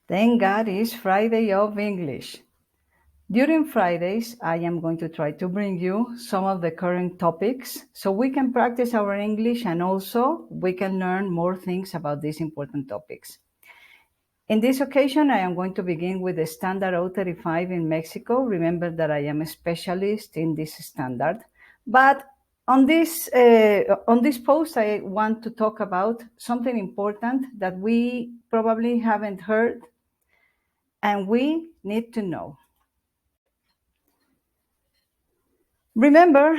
Thank God it's Friday of English. During Fridays, I am going to try to bring you some of the current topics so we can practice our English and also we can learn more things about these important topics. In this occasion, I am going to begin with the standard O35 in Mexico. Remember that I am a specialist in this standard. But on this post, I want to talk about something important that we probably haven't heard and we need to know. We remember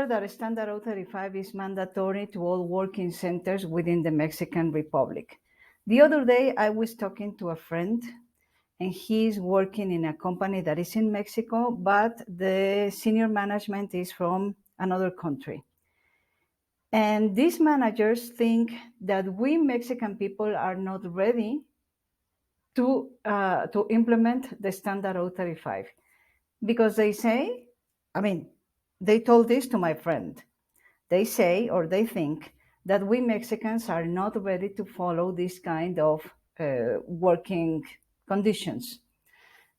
that Standard O35 is mandatory to all working centers within the Mexican Republic. The other day, I was talking to a friend, and he's working in a company that is in Mexico, but the senior management is from another country. And these managers think that we Mexican people are not ready to implement the Standard O35 because they told this to my friend. They say or they think that we Mexicans are not ready to follow this kind of working conditions,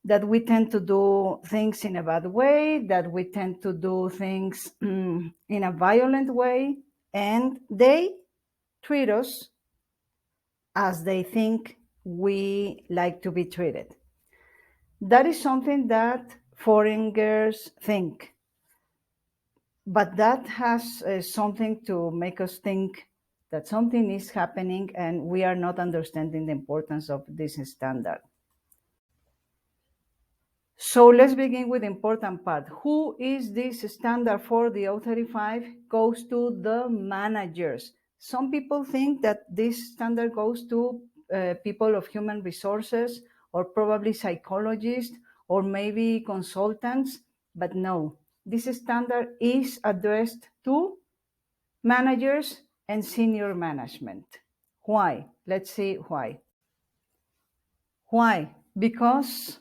that we tend to do things in a bad way, that we tend to do things in a violent way, and they treat us as they think we like to be treated. That is something that foreigners think, but that has something to make us think that something is happening and we are not understanding the importance of this standard. So let's begin with the important part. Who is this standard for? The O35 goes to the managers. Some people think that this standard goes to people of human resources or probably psychologists or maybe consultants, but no, this standard is addressed to managers and senior management. Why? Let's see why. Why? Because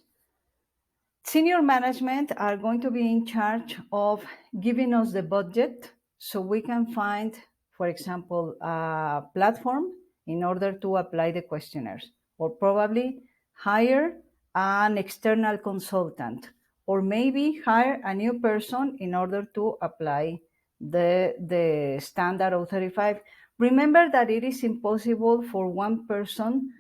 senior management are going to be in charge of giving us the budget so we can find, for example, a platform in order to apply the questionnaires, or probably hire an external consultant, or maybe hire a new person in order to apply the standard O35. Remember that it is impossible for one person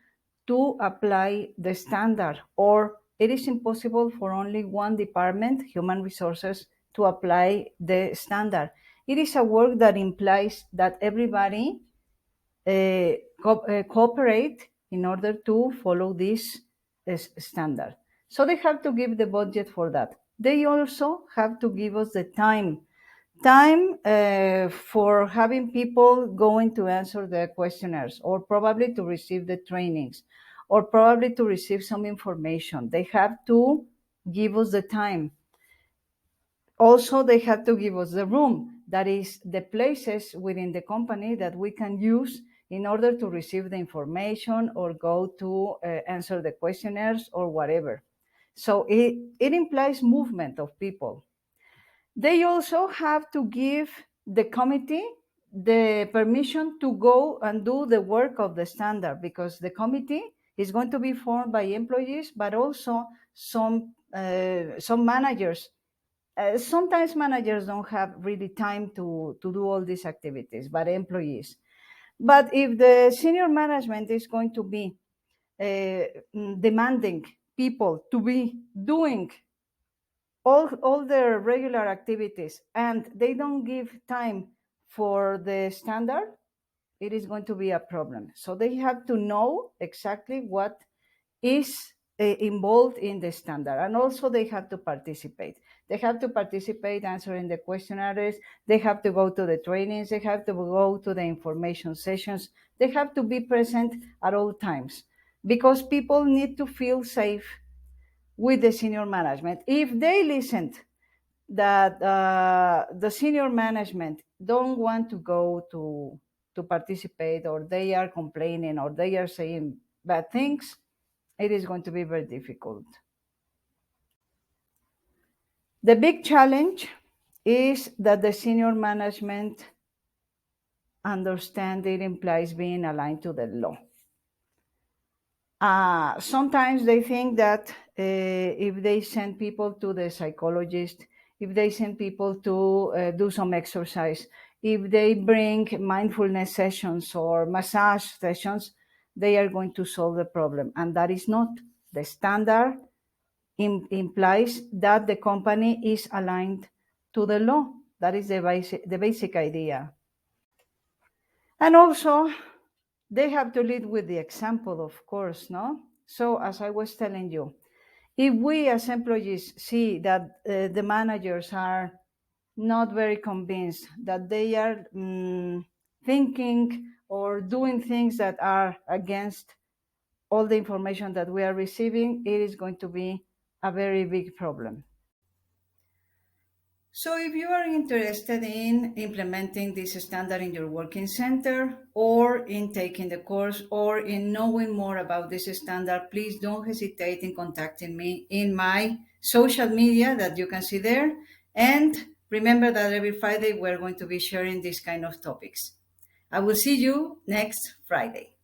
to apply the standard, or it is impossible for only one department, human resources, to apply the standard. It is a work that implies that everybody cooperate in order to follow this standard. So they have to give the budget for that. They also have to give us the time for having people going to answer the questionnaires, or probably to receive the trainings, or probably to receive some information. They have to give us the time. Also, they have to give us the room, that is the places within the company that we can use in order to receive the information or go to answer the questionnaires or whatever. So it implies movement of people. They also have to give the committee the permission to go and do the work of the standard, because the committee is going to be formed by employees, but also some managers. Sometimes managers don't have really time to do all these activities, but employees. But if the senior management is going to be demanding people to be doing all their regular activities and they don't give time for the standard, it is going to be a problem. So they have to know exactly what is involved in the standard, and also they have to participate. They have to participate answering the questionnaires, they have to go to the trainings, they have to go to the information sessions, they have to be present at all times, because people need to feel safe with the senior management. If they listened that the senior management don't want to go to participate, or they are complaining, or they are saying bad things, it is going to be very difficult. The big challenge is that the senior management understand it implies being aligned to the law. Sometimes they think that if they send people to the psychologist, if they send people to do some exercise, if they bring mindfulness sessions or massage sessions, they are going to solve the problem. And that is not. The standard implies that the company is aligned to the law. That is the basic idea. And also, they have to lead with the example, of course, no? So, as I was telling you, if we as employees see that the managers are not very convinced, that they are thinking or doing things that are against all the information that we are receiving, it is going to be a very big problem. So if you are interested in implementing this standard in your working center or in taking the course or in knowing more about this standard, please don't hesitate in contacting me in my social media that you can see there. And remember that every Friday we're going to be sharing these kind of topics. I will see you next Friday.